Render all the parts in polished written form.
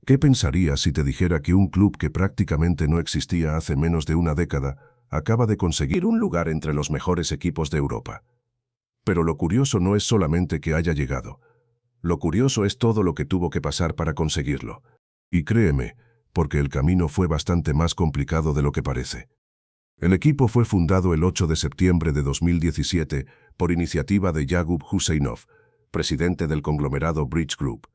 ¿Qué pensarías si te dijera que un club que prácticamente no existía hace menos de una década acaba de conseguir un lugar entre los mejores equipos de Europa? Pero lo curioso no es solamente que haya llegado. Lo curioso es todo lo que tuvo que pasar para conseguirlo. Y créeme, porque el camino fue bastante más complicado de lo que parece. El equipo fue fundado el 8 de septiembre de 2017 por iniciativa de Yaqub Huseinov, presidente del conglomerado Bridge Group.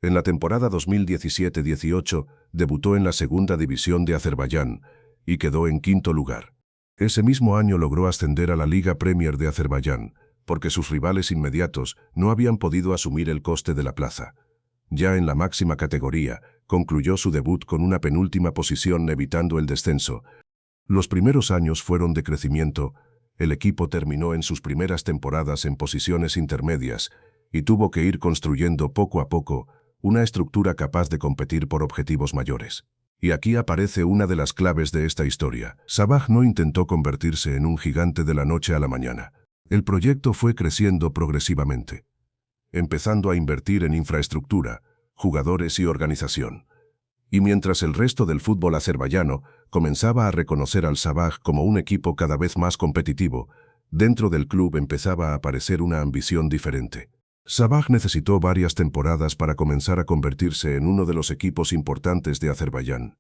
En la temporada 2017-18 debutó en la segunda división de Azerbaiyán y quedó en quinto lugar. Ese mismo año logró ascender a la Liga Premier de Azerbaiyán, porque sus rivales inmediatos no habían podido asumir el coste de la plaza. Ya en la máxima categoría, concluyó su debut con una penúltima posición evitando el descenso. Los primeros años fueron de crecimiento, el equipo terminó en sus primeras temporadas en posiciones intermedias y tuvo que ir construyendo poco a poco una estructura capaz de competir por objetivos mayores. Y aquí aparece una de las claves de esta historia. Sabah no intentó convertirse en un gigante de la noche a la mañana. El proyecto fue creciendo progresivamente, empezando a invertir en infraestructura, jugadores y organización. Y mientras el resto del fútbol azerbaiyano comenzaba a reconocer al Sabah como un equipo cada vez más competitivo, dentro del club empezaba a aparecer una ambición diferente. Sabah necesitó varias temporadas para comenzar a convertirse en uno de los equipos importantes de Azerbaiyán.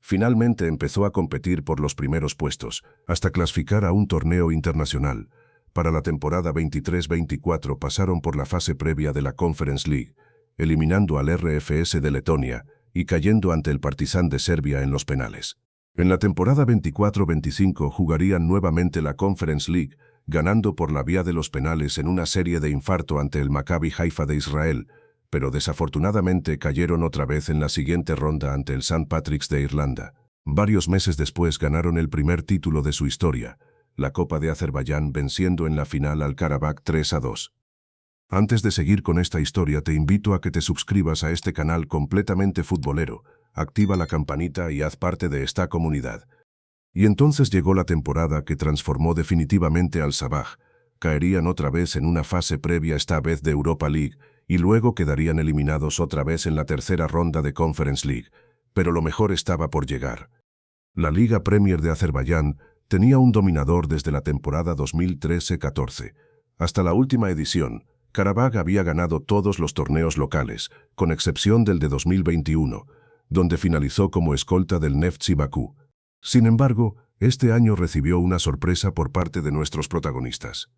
Finalmente empezó a competir por los primeros puestos, hasta clasificar a un torneo internacional. Para la temporada 23-24 pasaron por la fase previa de la Conference League, eliminando al RFS de Letonia y cayendo ante el Partizan de Serbia en los penales. En la temporada 24-25 jugarían nuevamente la Conference League, ganando por la vía de los penales en una serie de infarto ante el Maccabi Haifa de Israel, pero desafortunadamente cayeron otra vez en la siguiente ronda ante el St. Patrick's de Irlanda. Varios meses después ganaron el primer título de su historia, la Copa de Azerbaiyán, venciendo en la final al Karabakh 3-2. Antes de seguir con esta historia te invito a que te suscribas a este canal completamente futbolero, activa la campanita y haz parte de esta comunidad. Y entonces llegó la temporada que transformó definitivamente al Sabah. Caerían otra vez en una fase previa esta vez de Europa League y luego quedarían eliminados otra vez en la tercera ronda de Conference League. Pero lo mejor estaba por llegar. La Liga Premier de Azerbaiyán tenía un dominador desde la temporada 2013-14. Hasta la última edición, Karabakh había ganado todos los torneos locales, con excepción del de 2021, donde finalizó como escolta del Neftchi Bakú. Sin embargo, este año recibió una sorpresa por parte de nuestros protagonistas.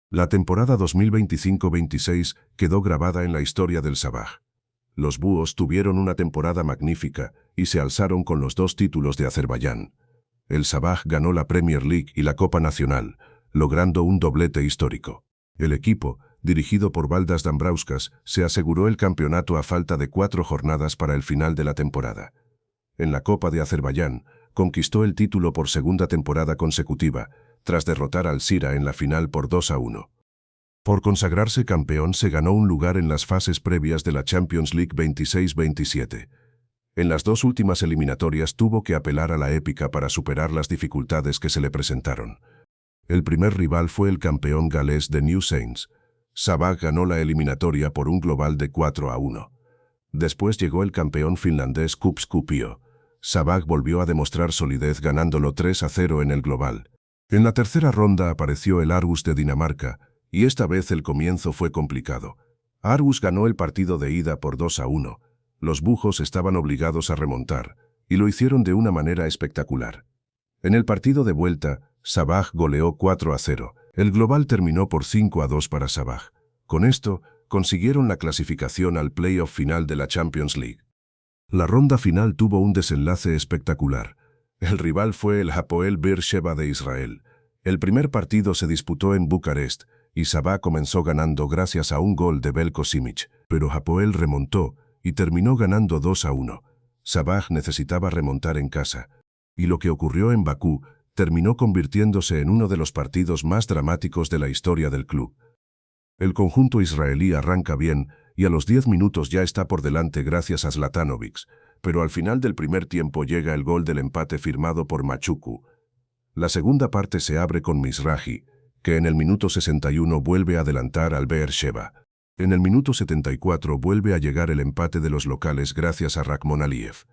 La temporada 2025-26 quedó grabada en la historia del Sabah. Los búhos tuvieron una temporada magnífica y se alzaron con los dos títulos de Azerbaiyán. El Sabah ganó la Premier League y la Copa Nacional, logrando un doblete histórico. El equipo, dirigido por Valdas Dambrauskas, se aseguró el campeonato a falta de 4 jornadas para el final de la temporada. En la Copa de Azerbaiyán, conquistó el título por segunda temporada consecutiva, tras derrotar al Sira en la final por 2-1. Por consagrarse campeón se ganó un lugar en las fases previas de la Champions League 26-27. En las dos últimas eliminatorias tuvo que apelar a la épica para superar las dificultades que se le presentaron. El primer rival fue el campeón galés de New Saints. Sabah ganó la eliminatoria por un global de 4-1. Después llegó el campeón finlandés KuPS Kuopio. Sabah volvió a demostrar solidez ganándolo 3-0 en el global. En la tercera ronda apareció el Aarhus de Dinamarca, y esta vez el comienzo fue complicado. Aarhus ganó el partido de ida por 2-1. Los bujos estaban obligados a remontar, y lo hicieron de una manera espectacular. En el partido de vuelta, Sabah goleó 4-0. El global terminó por 5-2 para Sabah. Con esto, consiguieron la clasificación al playoff final de la Champions League. La ronda final tuvo un desenlace espectacular. El rival fue el Hapoel Beer-Sheva de Israel. El primer partido se disputó en Bucarest, y Sabah comenzó ganando gracias a un gol de Veljko Simic, pero Hapoel remontó y terminó ganando 2-1. Sabah necesitaba remontar en casa, y lo que ocurrió en Bakú terminó convirtiéndose en uno de los partidos más dramáticos de la historia del club. El conjunto israelí arranca bien y a los 10 minutos ya está por delante gracias a Zlatanovic, pero al final del primer tiempo llega el gol del empate firmado por Machuku. La segunda parte se abre con Mizrahi, que en el minuto 61 vuelve a adelantar al Beer Sheva. En el minuto 74 vuelve a llegar el empate de los locales gracias a Rakhmon Aliyev.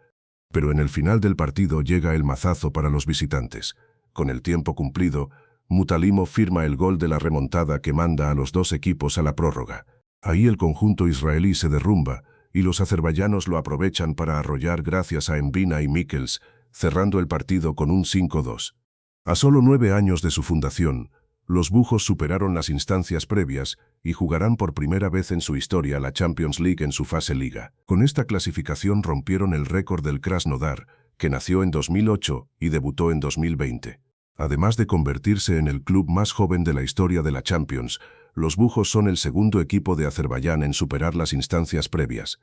Pero en el final del partido llega el mazazo para los visitantes. Con el tiempo cumplido, Mutalimov firma el gol de la remontada que manda a los dos equipos a la prórroga. Ahí el conjunto israelí se derrumba y los azerbaiyanos lo aprovechan para arrollar gracias a Embina y Mikkels, cerrando el partido con un 5-2. A solo 9 años de su fundación, los bujos superaron las instancias previas y jugarán por primera vez en su historia la Champions League en su fase liga. Con esta clasificación rompieron el récord del Krasnodar, que nació en 2008 y debutó en 2020. Además de convertirse en el club más joven de la historia de la Champions, los bujos son el segundo equipo de Azerbaiyán en superar las instancias previas.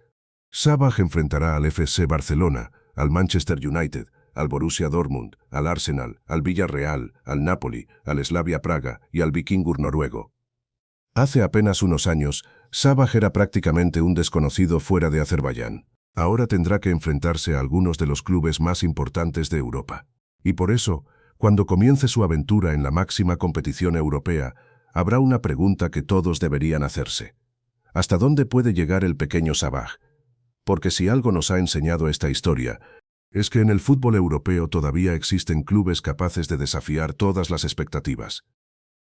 Sabah enfrentará al FC Barcelona, al Manchester United, al Borussia Dortmund, al Arsenal, al Villarreal, al Napoli, al Slavia Praga y al Víkingur noruego. Hace apenas unos años, Sabah era prácticamente un desconocido fuera de Azerbaiyán. Ahora tendrá que enfrentarse a algunos de los clubes más importantes de Europa. Y por eso, cuando comience su aventura en la máxima competición europea, habrá una pregunta que todos deberían hacerse. ¿Hasta dónde puede llegar el pequeño Sabah? Porque si algo nos ha enseñado esta historia, es que en el fútbol europeo todavía existen clubes capaces de desafiar todas las expectativas.